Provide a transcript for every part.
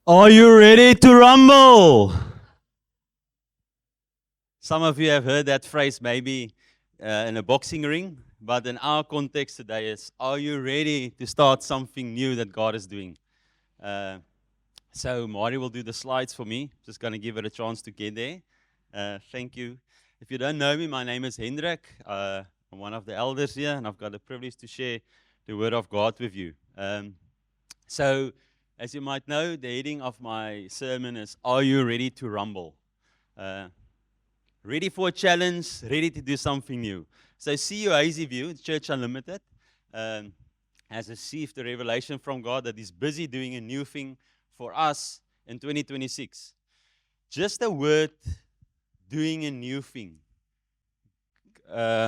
Are you ready to rumble? Some of you have heard that phrase maybe in a boxing ring, but in our context today is, are you ready to start something new that God is doing? Uh, so Mari will do the slides for me. Just going to give it a chance to get there. Thank you. If you don't know me, my name is Hendrik. I'm one of the elders here, and I've got the privilege to share the Word of God with you. So, as you might know, the heading of my sermon is, Are you ready to rumble? Ready for a challenge, ready to do something new. So, CU Hazy View, Church Unlimited, has received a revelation from God that He's busy doing a new thing for us in 2026. Just the word doing a new thing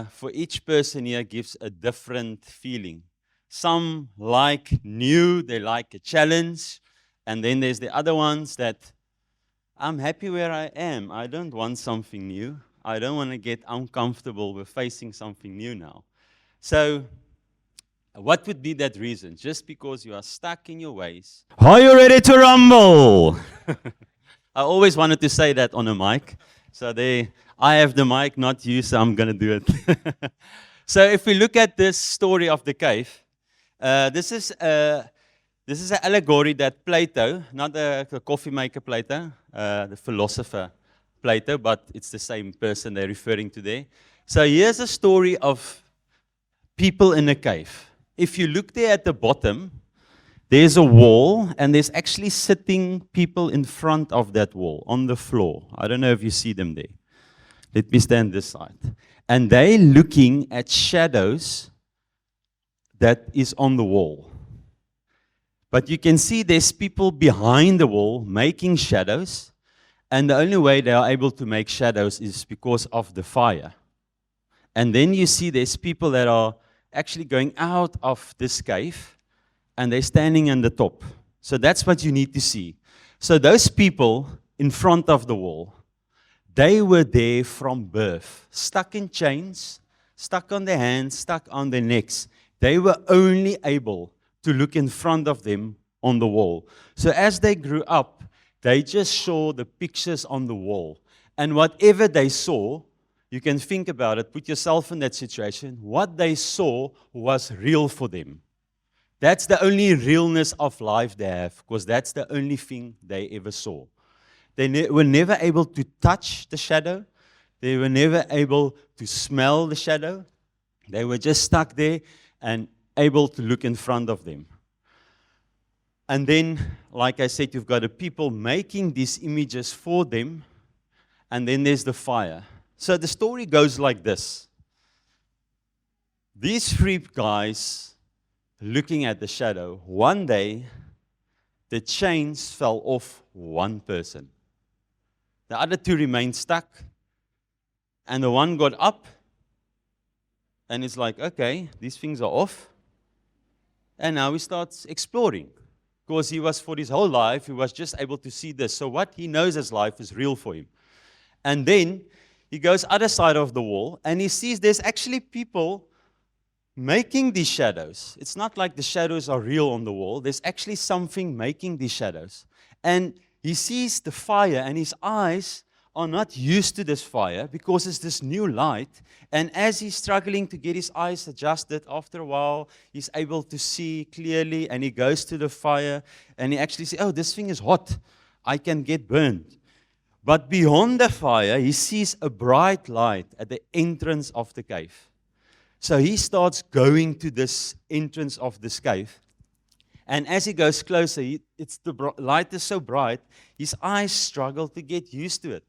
for each person here gives a different feeling. Some like new, they like a challenge. And then there's the other ones that I'm happy where I am. I don't want something new. I don't want to get uncomfortable with facing something new now. So, what would be that reason? Just because you are stuck in your ways. Are you ready to rumble? I always wanted to say that on a mic. So I have the mic, not you, so I'm going to do it. So if we look at this story of the cave, this is an allegory that Plato, not the coffee maker Plato, the philosopher Plato, but it's the same person they're referring to there. So here's a story of people in a cave. If you look there at the bottom, there's a wall, and there's actually sitting people in front of that wall on the floor. I don't know if you see them there. Let me stand this side. And they're looking at shadows that is on the wall. But you can see there's people behind the wall making shadows, and the only way they are able to make shadows is because of the fire. And then you see there's people that are actually going out of this cave, and they're standing on the top. So that's what you need to see. So those people in front of the wall, they were there from birth, stuck in chains, stuck on their hands, stuck on their necks. They were only able to look in front of them on the wall. So as they grew up, they just saw the pictures on the wall. And whatever they saw, you can think about it, put yourself in that situation, what they saw was real for them. That's the only realness of life they have, because that's the only thing they ever saw. They were never able to touch the shadow. They were never able to smell the shadow. They were just stuck there and able to look in front of them. And then, like I said, you've got the people making these images for them, and then there's the fire. So the story goes like this. These three guys looking at the shadow, one day, the chains fell off one person. The other two remained stuck, and the one got up, and it's like, okay, these things are off, and now he starts exploring, because he was, for his whole life, he was just able to see this, so what he knows as life is real for him. And then, he goes other side of the wall, and he sees there's actually people making these shadows. It's not like the shadows are real on the wall. There's actually something making these shadows. And he sees the fire, and his eyes are not used to this fire because it's this new light. And as he's struggling to get his eyes adjusted, after a while, he's able to see clearly, and he goes to the fire, and he actually says, oh, this thing is hot. I can get burned. But beyond the fire, he sees a bright light at the entrance of the cave. So he starts going to this entrance of this cave. And as he goes closer, the light is so bright, his eyes struggle to get used to it.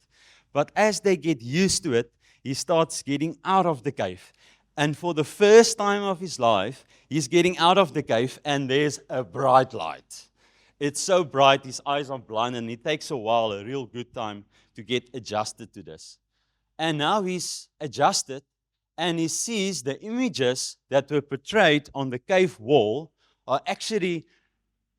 But as they get used to it, he starts getting out of the cave. And for the first time of his life, he's getting out of the cave, and there's a bright light. It's so bright, his eyes are blind, and it takes a while, a real good time, to get adjusted to this. And now he's adjusted, and he sees the images that were portrayed on the cave wall are actually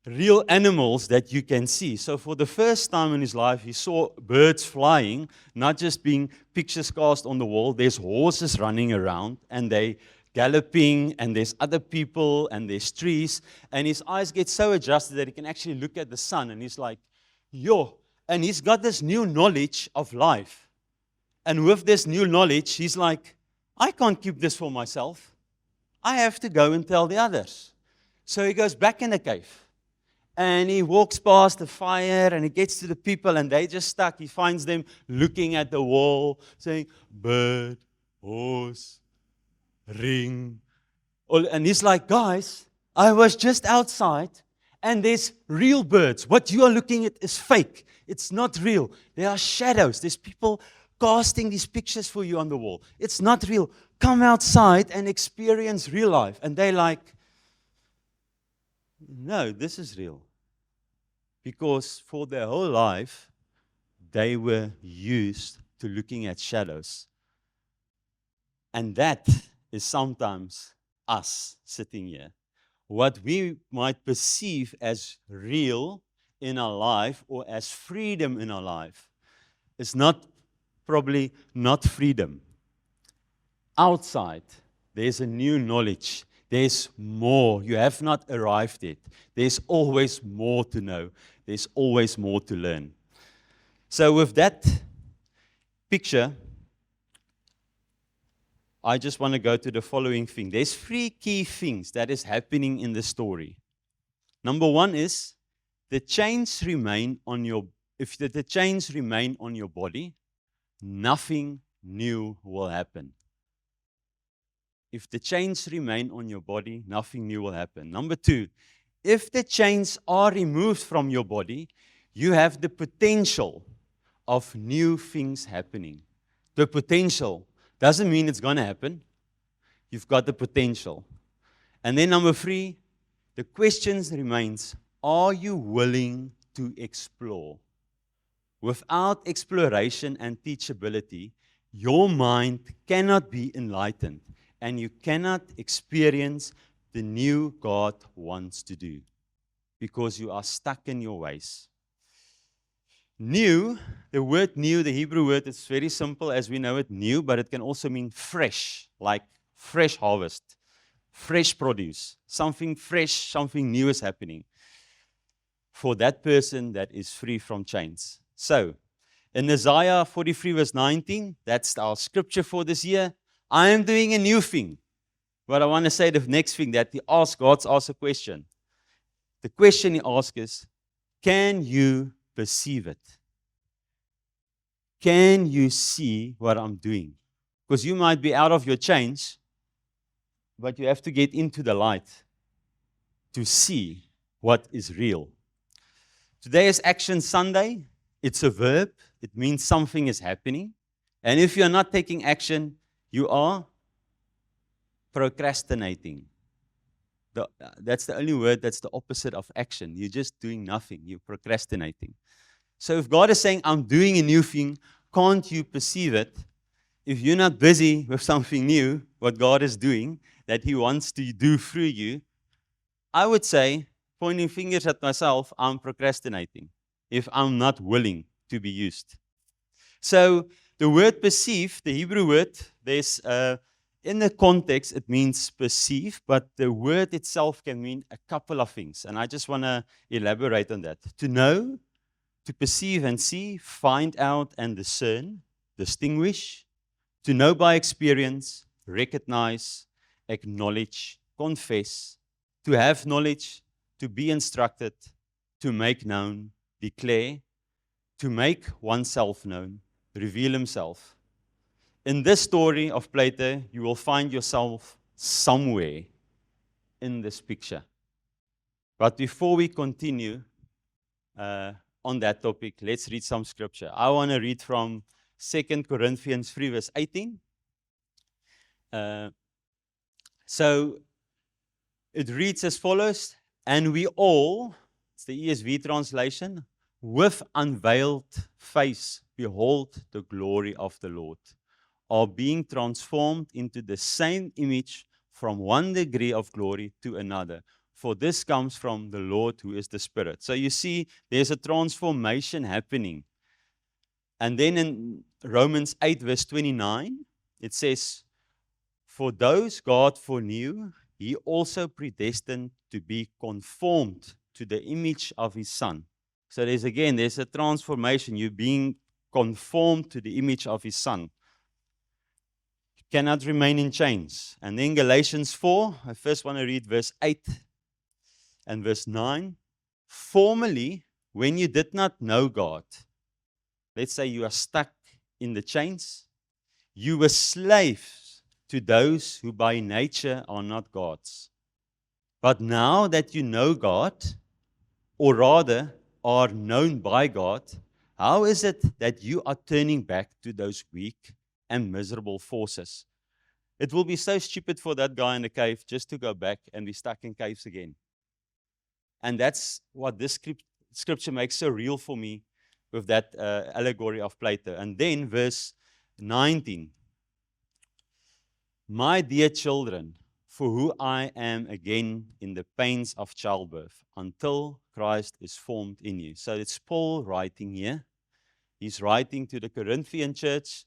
real animals that you can see. So for the first time in his life, he saw birds flying, not just being pictures cast on the wall. There's horses running around, and they galloping, and there's other people, and there's trees. And his eyes get so adjusted that he can actually look at the sun, and he's like, Yo, and he's got this new knowledge of life. And with this new knowledge, he's like, I can't keep this for myself. I have to go and tell the others. So he goes back in the cave. And he walks past the fire and he gets to the people and they just stuck. He finds them looking at the wall, saying, bird, horse, ring. And he's like, guys, I was just outside and there's real birds. What you are looking at is fake. It's not real. There are shadows. There's people casting these pictures for you on the wall. It's not real. Come outside and experience real life. And they're like, no, this is real. Because for their whole life, they were used to looking at shadows. And that is sometimes us sitting here. What we might perceive as real in our life or as freedom in our life is probably not freedom. Outside, there's a new knowledge. There's more. You have not arrived yet. There's always more to know. There's always more to learn. So with that picture, I just want to go to the following thing. There's 3 key things that is happening in the story. Number 1 is the chains remain on your. If the chains remain on your body, nothing new will happen. If the chains remain on your body, nothing new will happen. Number 2, if the chains are removed from your body, you have the potential of new things happening. The potential doesn't mean it's going to happen. You've got the potential. And then number 3, the question remains, are you willing to explore? Without exploration and teachability, your mind cannot be enlightened. And you cannot experience the new God wants to do because you are stuck in your ways. New, the word new, the Hebrew word, is very simple as we know it, new, but it can also mean fresh, like fresh harvest, fresh produce, something fresh, something new is happening for that person that is free from chains. So, in Isaiah 43 verse 19, that's our scripture for this year. I am doing a new thing. But I want to say the next thing that God's asked a question. The question he asks is, can you perceive it? Can you see what I'm doing? Because you might be out of your chains, but you have to get into the light to see what is real. Today is Action Sunday. It's a verb. It means something is happening. And if you're not taking action, you are procrastinating. That's the only word that's the opposite of action. You're just doing nothing. You're procrastinating. So if God is saying, I'm doing a new thing, can't you perceive it? If you're not busy with something new, what God is doing, that He wants to do through you, I would say, pointing fingers at myself, I'm procrastinating if I'm not willing to be used. So the word perceive, the Hebrew word, there's in the context, it means perceive, but the word itself can mean a couple of things. And I just want to elaborate on that. To know, to perceive and see, find out and discern, distinguish, to know by experience, recognize, acknowledge, confess, to have knowledge, to be instructed, to make known, declare, to make oneself known, reveal himself. In this story of Plato, you will find yourself somewhere in this picture. But before we continue on that topic, let's read some scripture. I want to read from 2 Corinthians 3 verse 18. So it reads as follows, and we all, it's the ESV translation, with unveiled face behold the glory of the Lord, are being transformed into the same image from one degree of glory to another. For this comes from the Lord who is the Spirit. So you see, there's a transformation happening. And then in Romans 8 verse 29, it says, for those God foreknew, He also predestined to be conformed to the image of His Son, So there's a transformation. You're being conformed to the image of his Son. You cannot remain in chains. And then Galatians 4, I first want to read verse 8 and verse 9. Formerly, when you did not know God, let's say you are stuck in the chains, you were slaves to those who by nature are not God's. But now that you know God, or rather are known by God, how is it that you are turning back to those weak and miserable forces? It will be so stupid for that guy in the cave just to go back and be stuck in caves again. And that's what this scripture makes so real for me with that allegory of Plato. And then verse 19. My dear children, for who I am again in the pains of childbirth, until Christ is formed in you. So it's Paul writing here. He's writing to the Corinthian church.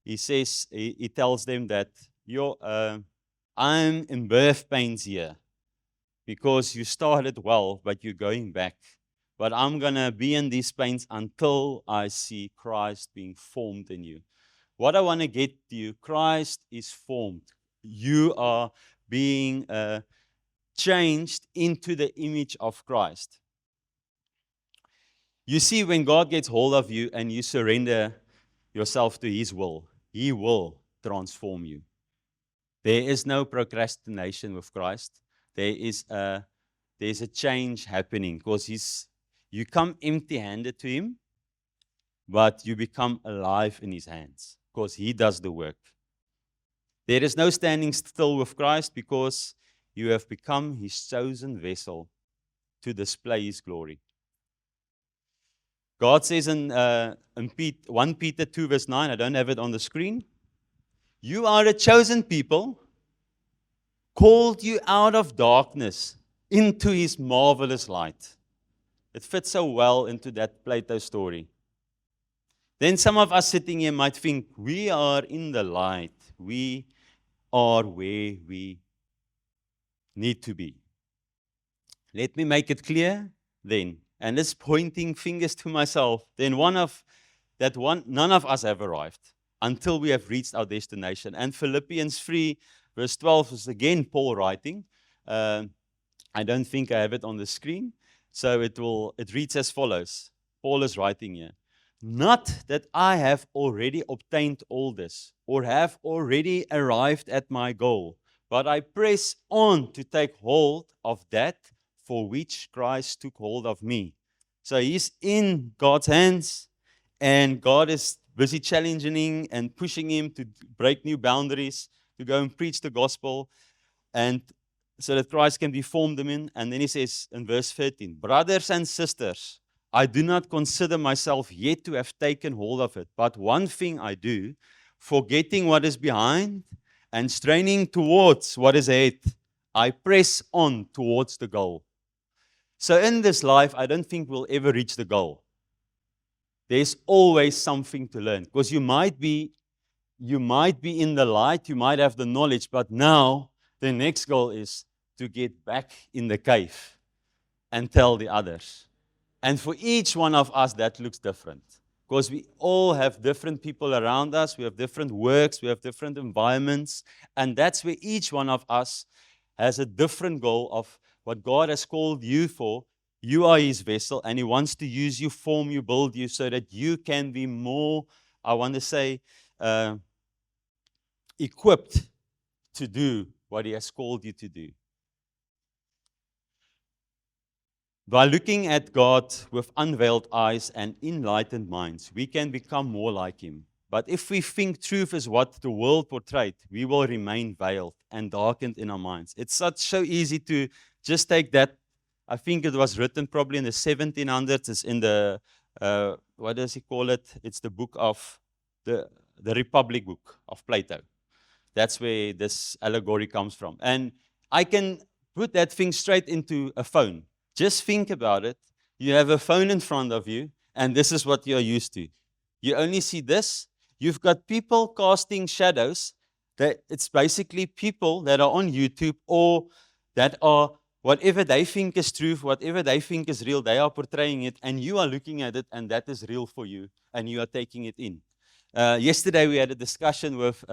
He says, he tells them that I'm in birth pains here because you started well, but you're going back. But I'm going to be in these pains until I see Christ being formed in you. What I want to get to you, Christ is formed. You are being changed into the image of Christ. You see, when God gets hold of you and you surrender yourself to His will, He will transform you. There is no procrastination with Christ. There's a change happening because you come empty-handed to Him, but you become alive in His hands because He does the work. There is no standing still with Christ because you have become His chosen vessel to display His glory. God says in 1 Peter 2 verse 9, I don't have it on the screen, you are a chosen people, called you out of darkness into His marvelous light. It fits so well into that Plato story. Then some of us sitting here might think, we are in the light. We are where we need to be. Let me make it clear then. And this pointing fingers to myself, then none of us have arrived until we have reached our destination. And Philippians 3 verse 12 is again Paul writing. I don't think I have it on the screen. So it reads as follows. Paul is writing here. Not that I have already obtained all this, or have already arrived at my goal, but I press on to take hold of that for which Christ took hold of me. So he's in God's hands, and God is busy challenging and pushing him to break new boundaries, to go and preach the gospel, and so that Christ can be formed in. And then he says in verse 13, brothers and sisters, I do not consider myself yet to have taken hold of it, but one thing I do, forgetting what is behind and straining towards what is ahead, I press on towards the goal. So in this life, I don't think we'll ever reach the goal. There's always something to learn, because you might be in the light, you might have the knowledge, but now the next goal is to get back in the cave and tell the others. And for each one of us, that looks different, because we all have different people around us, we have different works, we have different environments, and that's where each one of us has a different goal of what God has called you for. You are His vessel, and He wants to use you, form you, build you, so that you can be more, I want to say, equipped to do what He has called you to do. By looking at God with unveiled eyes and enlightened minds, we can become more like Him. But if we think truth is what the world portrayed, we will remain veiled and darkened in our minds. It's so easy to just take that. I think it was written probably in the 1700s. It's in the, what does he call it? It's the book of, the Republic book of Plato. That's where this allegory comes from. And I can put that thing straight into a phone. Just think about it. You have a phone in front of you, and this is what you're used to. You only see this. You've got people casting shadows. It's basically people that are on YouTube or that are Whatever they think is truth, whatever they think is real, they are portraying it, and you are looking at it, and that is real for you, and you are taking it in. Yesterday we had a discussion with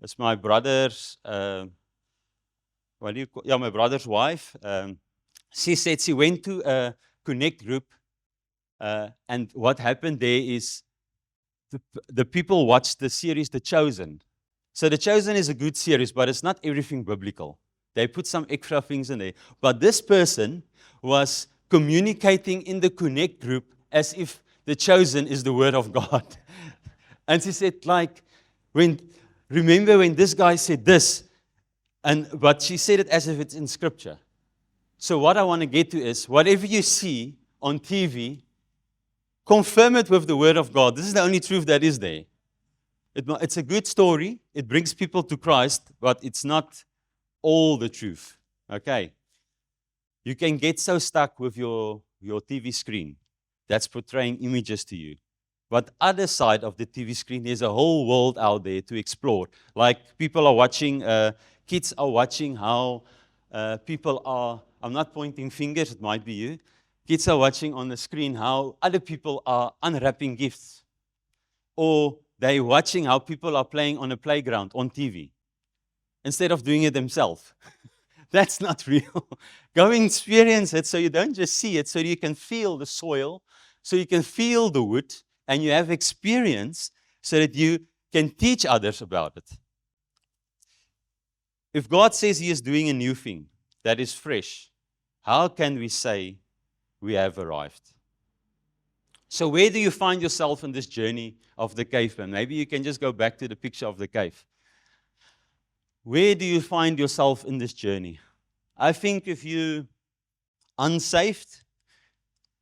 it's my brother's, my brother's wife. She said she went to a Connect group, and what happened there is the people watched the series The Chosen. So The Chosen is a good series, but it's not everything biblical. They put some extra things in there. But this person was communicating in the Connect group as if The Chosen is the Word of God. And she said, like, remember when this guy said this, but she said it as if it's in Scripture. So what I want to get to is, whatever you see on TV, confirm it with the Word of God. This is the only truth that is there. It's a good story. It brings people to Christ, but it's not all the truth. Okay? You can get so stuck with your TV screen that's portraying images to you. But other side of the TV screen, there's a whole world out there to explore. Like people are watching, kids are watching how people are, I'm not pointing fingers, it might be you. Kids are watching on the screen how other people are unwrapping gifts. Or they're watching how people are playing on a playground on TV instead of doing it themselves. That's not real. Go and experience it so you don't just see it, so you can feel the soil, so you can feel the wood, and you have experience so that you can teach others about it. If God says He is doing a new thing that is fresh, how can we say we have arrived? So where do you find yourself in this journey of the caveman? Maybe you can just go back to the picture of the cave. Where do you find yourself in this journey? I think if you're unsaved,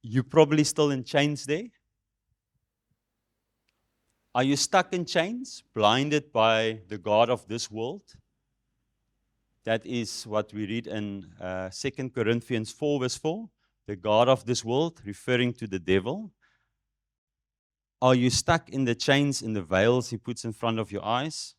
you're probably still in chains there. Are you stuck in chains, blinded by the God of this world? That is what we read in 2 Corinthians 4, verse 4. The God of this world, referring to the devil. Are you stuck in the chains, in the veils he puts in front of your eyes?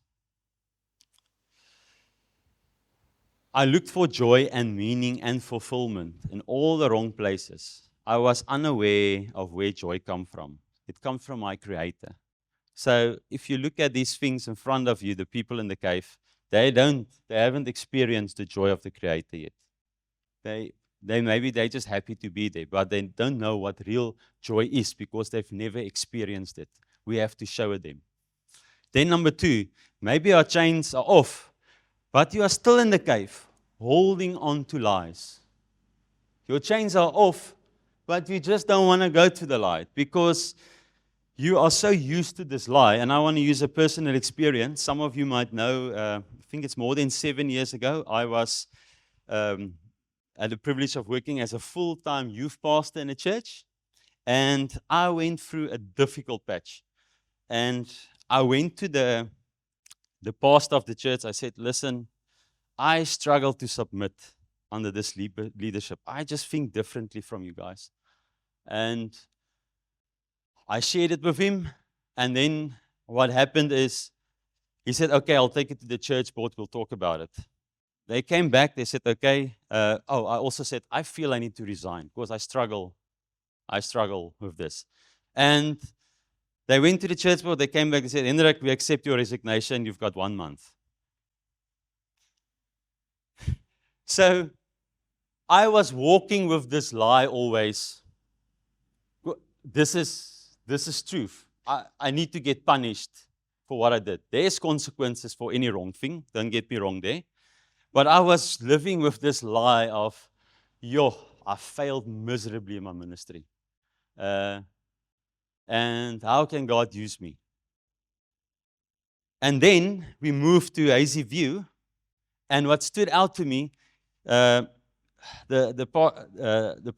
I looked for joy and meaning and fulfillment in all the wrong places. I was unaware of where joy comes from. It comes from my Creator. So if you look at these things in front of you, the people in the cave, they haven't experienced the joy of the Creator yet. Maybe they're just happy to be there, but they don't know what real joy is because they've never experienced it. We have to show it them. Then number 2, maybe our chains are off, but you are still in the cave, holding on to lies. Your chains are off, but you just don't want to go to the light because you are so used to this lie. And I want to use a personal experience. Some of you might know, I think it's more than 7 years ago, I was had the privilege of working as a full-time youth pastor in a church. And I went through a difficult patch. And I went to the pastor of the church. I said, listen, I struggle to submit under this leadership. I just think differently from you guys. And I shared it with him. And then what happened is he said, okay, I'll take it to the church board. We'll talk about it. They came back. They said, okay. I also said, I feel I need to resign because I struggle with this. And they went to the church board. They came back and said, Hendrik, we accept your resignation. You've got 1 month. So I was walking with this lie always. This is truth. I need to get punished for what I did. There's consequences for any wrong thing. Don't get me wrong there. But I was living with this lie of, I failed miserably in my ministry. And how can God use me? And then we moved to Hazy View. And what stood out to me, the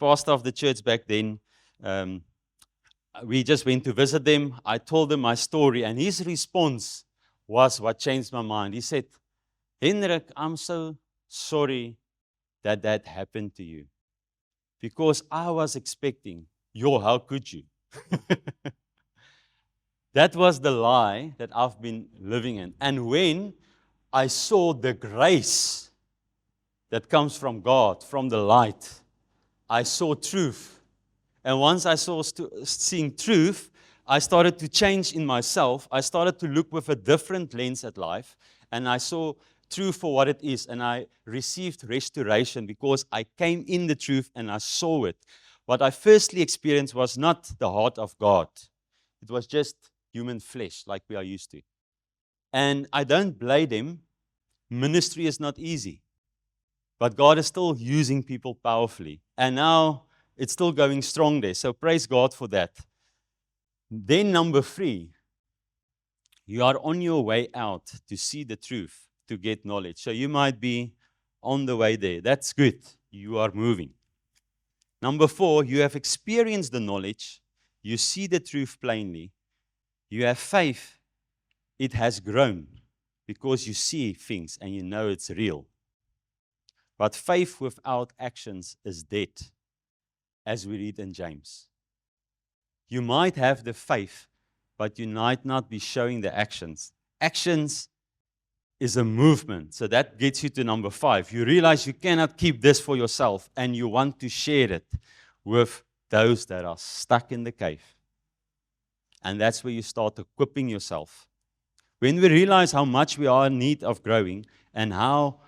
pastor of the church back then, we just went to visit them. I told him my story, and his response was what changed my mind. He said, Hendrik, I'm so sorry that happened to you. Because I was expecting, how could you? That was the lie that I've been living in. And when I saw the grace that comes from God, from the light. I saw truth. And once I saw seeing truth, I started to change in myself. I started to look with a different lens at life. And I saw truth for what it is. And I received restoration because I came in the truth and I saw it. What I firstly experienced was not the heart of God. It was just human flesh like we are used to. And I don't blame them. Ministry is not easy. But God is still using people powerfully. And now it's still going strong there. So praise God for that. Then number 3, you are on your way out to see the truth, to get knowledge. So you might be on the way there. That's good. You are moving. Number 4, you have experienced the knowledge. You see the truth plainly. You have faith. It has grown because you see things and you know it's real. But faith without actions is dead, as we read in James. You might have the faith, but you might not be showing the actions. Actions is a movement. So that gets you to number 5. You realize you cannot keep this for yourself, and you want to share it with those that are stuck in the cave. And that's where you start equipping yourself. When we realize how much we are in need of growing and how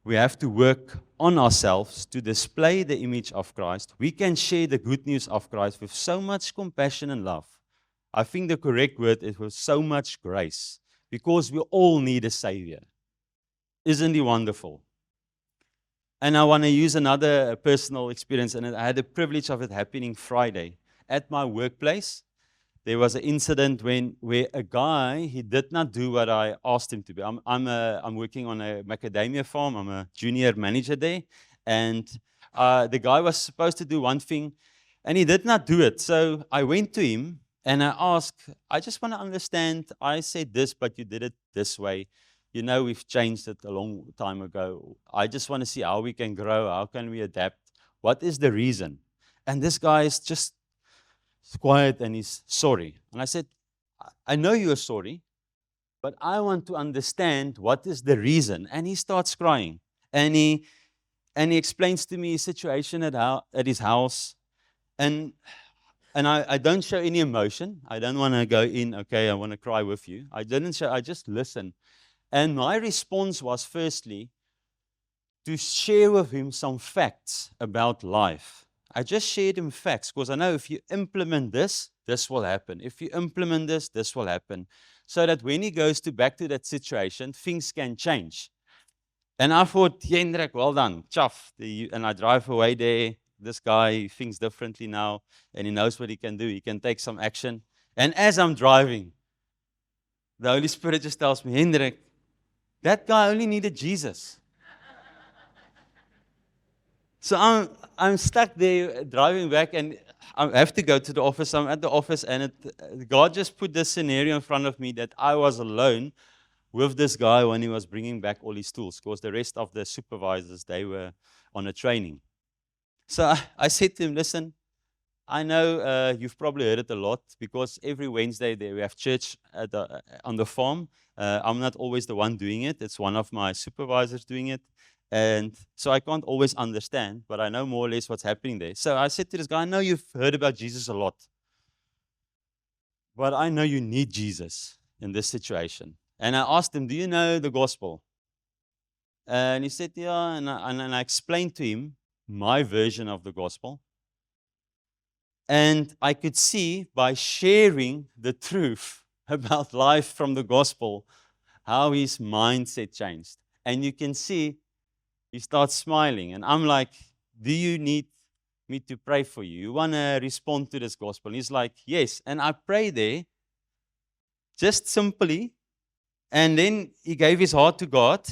we have to work on ourselves to display the image of Christ, we can share the good news of Christ with so much compassion and love. I think the correct word is with so much grace, because we all need a Savior. Isn't he wonderful? And I want to use another personal experience, and I had the privilege of it happening Friday. At my workplace, there was an incident where a guy, he did not do what I asked him to do. I'm working on a macadamia farm. I'm a junior manager there. And the guy was supposed to do one thing, and he did not do it. So I went to him, and I asked, I just want to understand, I said this, but you did it this way. You know, we've changed it a long time ago. I just want to see how we can grow. How can we adapt? What is the reason? And this guy is just quiet and he's sorry. And I said, I know you're sorry, but I want to understand what is the reason. And he starts crying. And he explains to me his situation at his house. And I don't show any emotion. I don't want to go in, okay, I want to cry with you. I just listen. And my response was, firstly, to share with him some facts about life. I just shared him facts because I know if you implement this, this will happen. If you implement this, this will happen. So that when he goes back to that situation, things can change. And I thought, Hendrik, well done, chuff. And I drive away there. This guy thinks differently now, and he knows what he can do. He can take some action. And as I'm driving, the Holy Spirit just tells me, Hendrik, that guy only needed Jesus. So I'm stuck there driving back, and I have to go to the office. I'm at the office, and God just put this scenario in front of me that I was alone with this guy when he was bringing back all his tools, because the rest of the supervisors, they were on a training. So I said to him, listen, I know you've probably heard it a lot, because every Wednesday there we have church on the farm. I'm not always the one doing it. It's one of my supervisors doing it. And so I can't always understand, but I know more or less what's happening there. So I said to this guy, I know you've heard about Jesus a lot, but I know you need Jesus in this situation. And I asked him, do you know the gospel? And he said, yeah. And I explained to him my version of the gospel. And I could see by sharing the truth about life from the gospel, how his mindset changed. And you can see he starts smiling. And I'm like, do you need me to pray for you? You want to respond to this gospel? And he's like, yes. And I pray there, just simply. And then he gave his heart to God,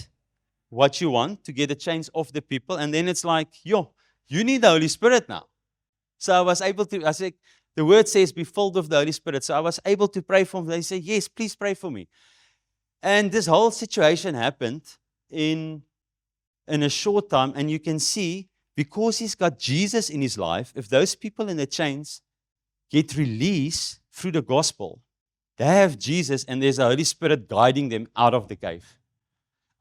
what you want, to get a change of the people. And then it's like, yo, you need the Holy Spirit now. So I was able to, I said, the word says, be filled with the Holy Spirit. So I was able to pray for him. They said, yes, please pray for me. And this whole situation happened in a short time. And you can see, because he's got Jesus in his life, if those people in the chains get released through the gospel, they have Jesus and there's a Holy Spirit guiding them out of the cave.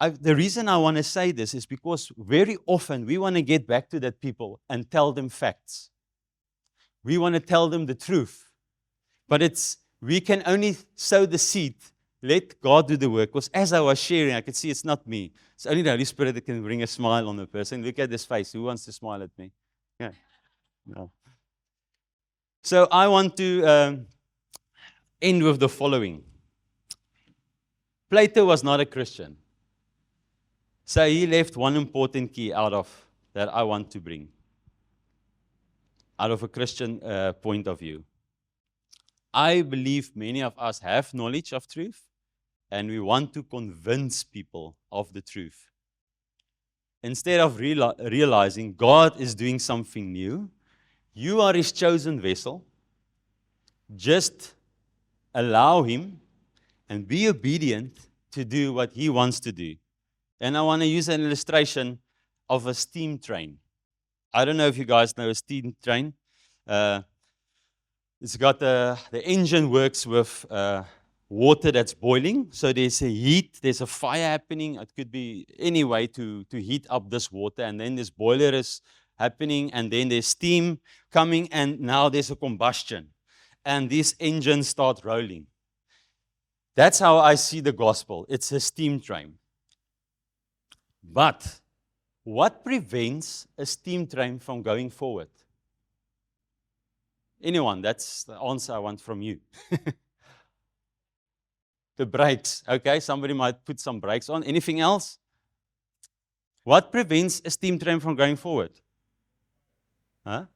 The reason I want to say this is because very often we want to get back to that people and tell them facts. We want to tell them the truth. But we can only sow the seed. Let God do the work. Because as I was sharing, I could see it's not me. It's only the Holy Spirit that can bring a smile on a person. Look at this face. Who wants to smile at me? Yeah. No. So I want to end with the following. Plato was not a Christian. So he left one important key out of that I want to bring. Out of a Christian point of view. I believe many of us have knowledge of truth, and we want to convince people of the truth. Instead of realizing God is doing something new, you are His chosen vessel. Just allow Him and be obedient to do what He wants to do. And I want to use an illustration of a steam train. I don't know if you guys know a steam train. It's got the engine works with water that's boiling. So there's a heat, there's a fire happening. It could be any way to heat up this water. And then this boiler is happening. And then there's steam coming. And now there's a combustion. And these engines start rolling. That's how I see the gospel. It's a steam train. But what prevents a steam train from going forward? Anyone? That's the answer I want from you. The brakes. Okay, somebody might put some brakes on. Anything else? What prevents a steam train from going forward? Huh?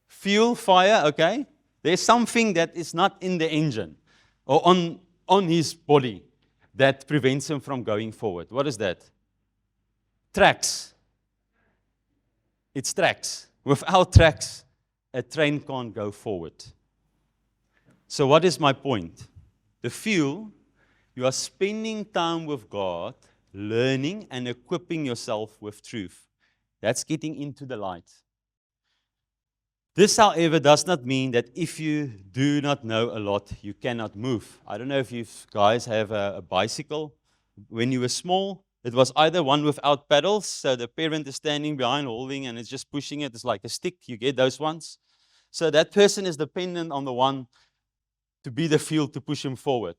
Fuel, fire, okay. There's something that is not in the engine or on his body that prevents him from going forward. What is that? Tracks. It's tracks. Without tracks, a train can't go forward. So what is my point? The fuel, you are spending time with God, learning and equipping yourself with truth. That's getting into the light. This, however, does not mean that if you do not know a lot, you cannot move. I don't know if you guys have a bicycle. When you were small, it was either one without pedals, so the parent is standing behind holding and it's just pushing it. It's like a stick. You get those ones. So that person is dependent on the one to be the fuel to push him forward.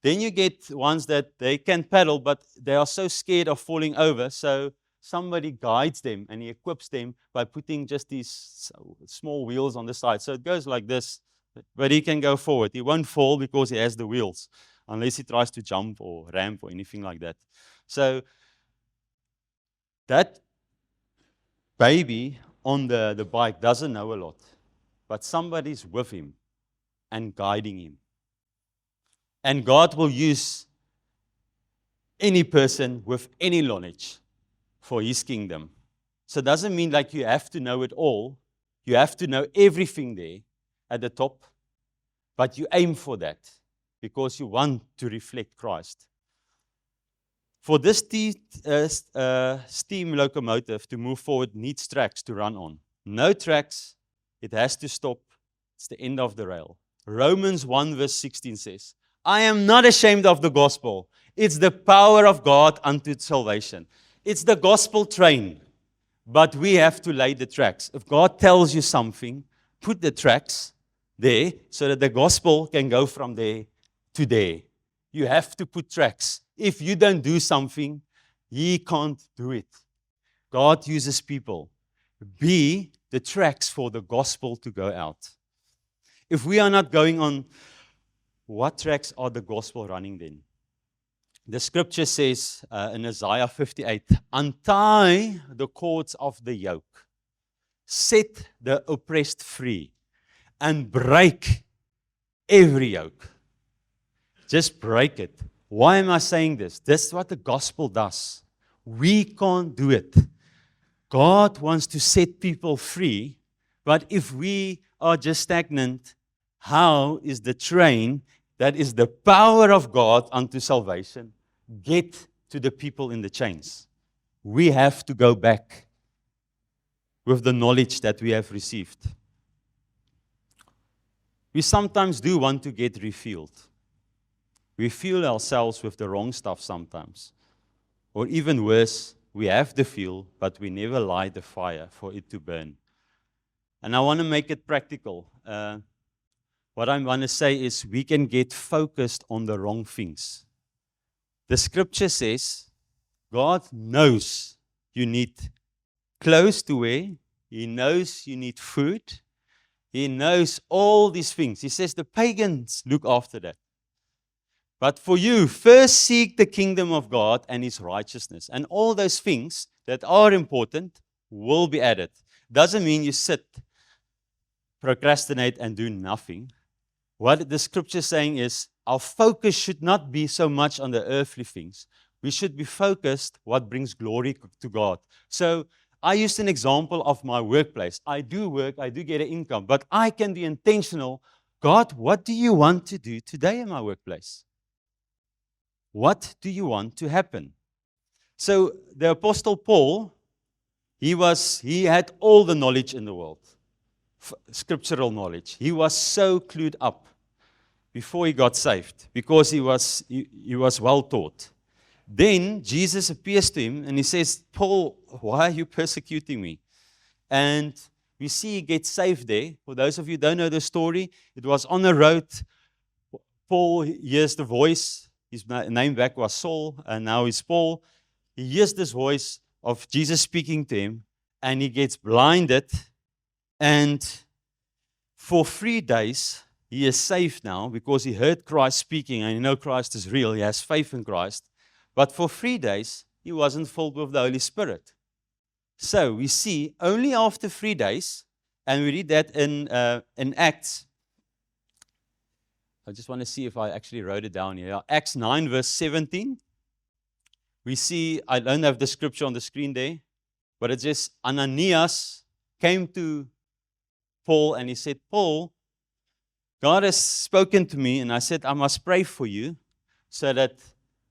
Then you get ones that they can pedal, but they are so scared of falling over, so somebody guides them and he equips them by putting just these small wheels on the side. So it goes like this, but he can go forward. He won't fall because he has the wheels, unless he tries to jump or ramp or anything like that. So that baby on the bike doesn't know a lot, but somebody's with him and guiding him. And God will use any person with any knowledge for His kingdom. So it doesn't mean like you have to know it all. You have to know everything there at the top, but you aim for that because you want to reflect Christ. For this steam locomotive to move forward needs tracks to run on. No tracks, it has to stop. It's the end of the rail. Romans 1 verse 16 says, I am not ashamed of the gospel. It's the power of God unto salvation. It's the gospel train, but we have to lay the tracks. If God tells you something, put the tracks there so that the gospel can go from there to there. You have to put tracks. If you don't do something, He can't do it. God uses people. Be the tracks for the gospel to go out. If we are not going on, what tracks are the gospel running then? The scripture says in Isaiah 58, untie the cords of the yoke, set the oppressed free, and break every yoke. Just break it. Why am I saying this? This is what the gospel does. We can't do it. God wants to set people free, but if we are just stagnant, how is the train that is the power of God unto salvation get to the people in the chains? We have to go back with the knowledge that we have received. We sometimes do want to get refueled. We fuel ourselves with the wrong stuff sometimes. Or even worse, we have the fuel, but we never light the fire for it to burn. And I want to make it practical. What I want to say is we can get focused on the wrong things. The scripture says God knows you need clothes to wear. He knows you need food. He knows all these things. He says the pagans look after that. But for you, first seek the kingdom of God and His righteousness. And all those things that are important will be added. Doesn't mean you sit, procrastinate, and do nothing. What the scripture is saying is our focus should not be so much on the earthly things. We should be focused what brings glory to God. So I used an example of my workplace. I do work, I do get an income, but I can be intentional. God, what do you want to do today in my workplace? What do you want to happen? So the Apostle Paul, he had all the knowledge in the world, scriptural knowledge. He was so clued up before he got saved because he was well taught. Then Jesus appears to him and he says, Paul, why are you persecuting me? And we see he gets saved there. For those of you who don't know the story, it was on the road. Paul hears the voice. His name back was Saul, and now he's Paul. He hears this voice of Jesus speaking to him, and he gets blinded. And for 3 days, he is saved now because he heard Christ speaking, and you know Christ is real. He has faith in Christ. But for 3 days, he wasn't filled with the Holy Spirit. So we see only after 3 days, and we read that in Acts. I just want to see if I actually wrote it down here. Acts 9, verse 17. We see, I don't have the scripture on the screen there, but it says, Ananias came to Paul and he said, Paul, God has spoken to me, and I said, I must pray for you so that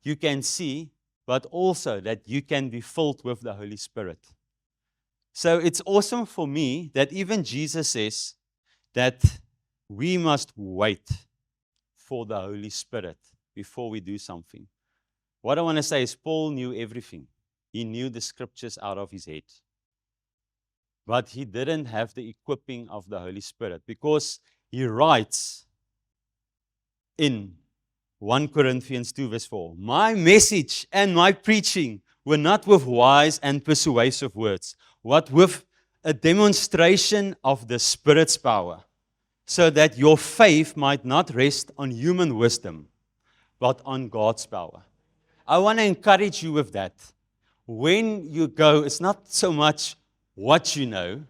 you can see, but also that you can be filled with the Holy Spirit. So it's awesome for me that even Jesus says that we must wait for the Holy Spirit before we do something. What I want to say is Paul knew everything. He knew the scriptures out of his head. But he didn't have the equipping of the Holy Spirit because he writes in 1 Corinthians 2 verse 4, my message and my preaching were not with wise and persuasive words, but with a demonstration of the Spirit's power, so that your faith might not rest on human wisdom, but on God's power. I want to encourage you with that. When you go, it's not so much what you know,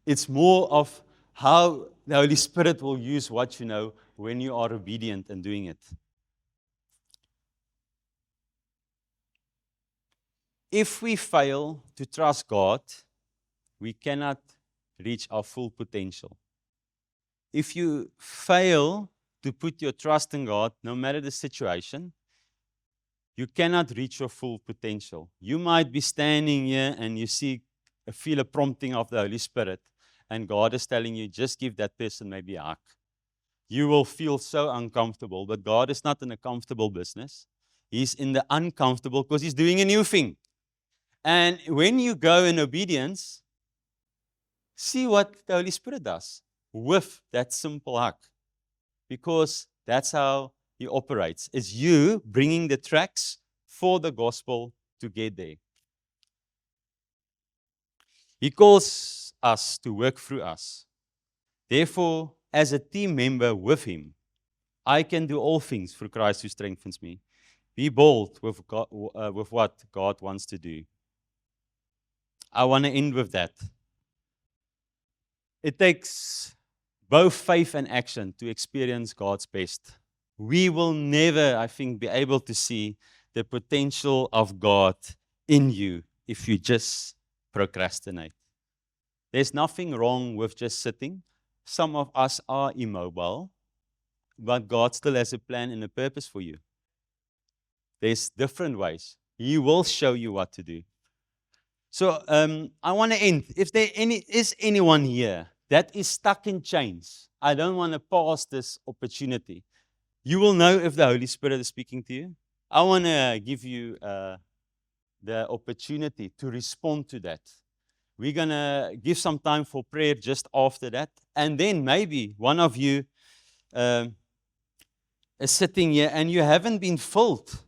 it's more of how the Holy Spirit will use what you know when you are obedient and doing it. If we fail to trust God, we cannot reach our full potential. If you fail to put your trust in God, no matter the situation, you cannot reach your full potential. You might be standing here and you feel a prompting of the Holy Spirit, and God is telling you, just give that person maybe a hug. You will feel so uncomfortable, but God is not in a comfortable business. He's in the uncomfortable because He's doing a new thing. And when you go in obedience, see what the Holy Spirit does with that simple hug. Because that's how He operates. It's you bringing the tracks for the gospel to get there. He calls us to work through us. Therefore, as a team member with Him, I can do all things through Christ who strengthens me. Be bold with what God wants to do. I want to end with that. It takes both faith and action to experience God's best. We will never, I think, be able to see the potential of God in you if you just procrastinate. There's nothing wrong with just sitting. Some of us are immobile, but God still has a plan and a purpose for you. There's different ways. He will show you what to do. So I want to end. If there is anyone here that is stuck in chains, I don't want to pass this opportunity. You will know if the Holy Spirit is speaking to you. I want to give you the opportunity to respond to that. We're going to give some time for prayer just after that. And then maybe one of you is sitting here and you haven't been filled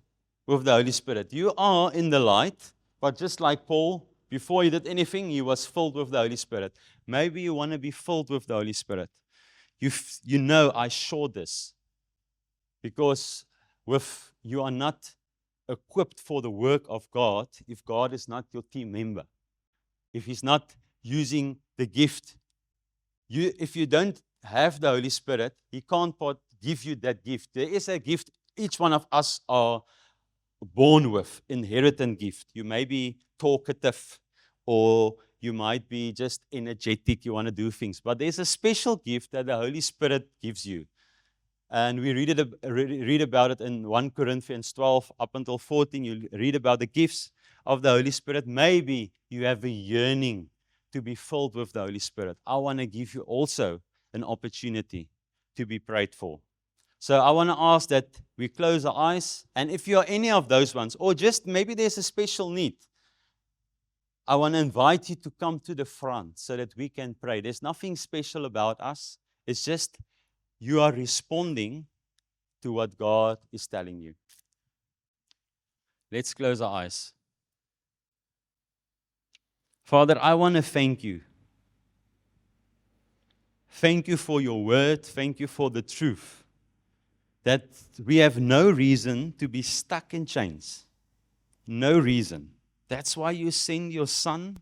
with the Holy Spirit. You are in the light, but just like Paul, before he did anything, he was filled with the Holy Spirit. Maybe you want to be filled with the Holy Spirit. You know, I saw this because you are not equipped for the work of God if God is not your team member. If He's not using the gift. If you don't have the Holy Spirit, He can't give you that gift. There is a gift each one of us are born with, inherited gift. You may be talkative, or you might be just energetic, you want to do things. But there's a special gift that the Holy Spirit gives you. And we read about it in 1 Corinthians 12 up until 14. You read about the gifts of the Holy Spirit. Maybe you have a yearning to be filled with the Holy Spirit. I want to give you also an opportunity to be prayed for. So I want to ask that we close our eyes. And if you are any of those ones, or just maybe there's a special need, I want to invite you to come to the front so that we can pray. There's nothing special about us. It's just you are responding to what God is telling you. Let's close our eyes. Father, I want to thank you. Thank you for your word. Thank you for the truth. That we have no reason to be stuck in chains. No reason. That's why you send your Son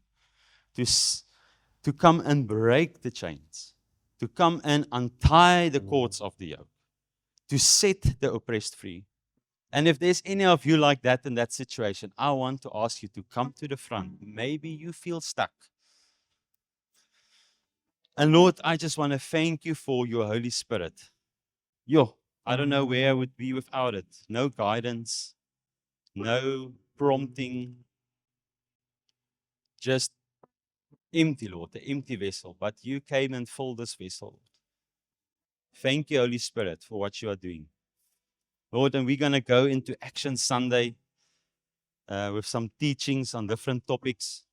to come and break the chains. To come and untie the cords of the yoke. To set the oppressed free. And if there's any of you like that in that situation, I want to ask you to come to the front. Maybe you feel stuck. And Lord, I just want to thank you for your Holy Spirit. I don't know where I would be without it. No guidance, no prompting, just empty, Lord, the empty vessel. But you came and filled this vessel. Thank you, Holy Spirit, for what you are doing. Lord, and we're going to go into Action Sunday with some teachings on different topics.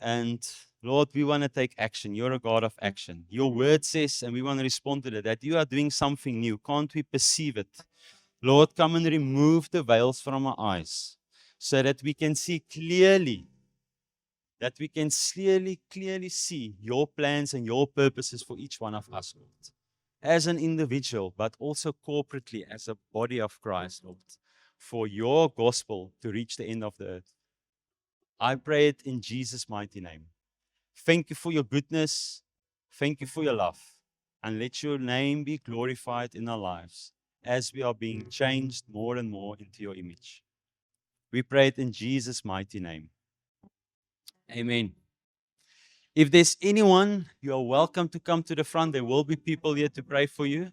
And Lord, we want to take action. You're a God of action. Your word says, and we want to respond to that you are doing something new. Can't we perceive it? Lord, come and remove the veils from our eyes so that we can see clearly, clearly see your plans and your purposes for each one of us, Lord. As an individual, but also corporately as a body of Christ, Lord, for your gospel to reach the end of the earth. I pray it in Jesus' mighty name. Thank you for your goodness. Thank you for your love. And let your name be glorified in our lives as we are being changed more and more into your image. We pray it in Jesus' mighty name. Amen. If there's anyone, you are welcome to come to the front. There will be people here to pray for you.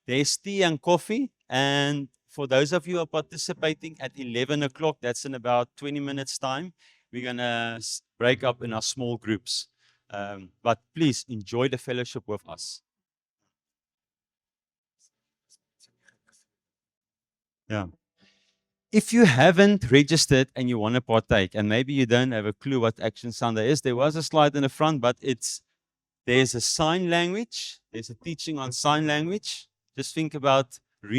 There's tea and coffee. And for those of you who are participating at 11 o'clock, that's in about 20 minutes' time, we're going to break up in our small groups. But please enjoy the fellowship with us. Yeah. If you haven't registered and you want to partake, and maybe you don't have a clue what Action Sunday is, there was a slide in the front, but there's a sign language. There's a teaching on sign language. Just think about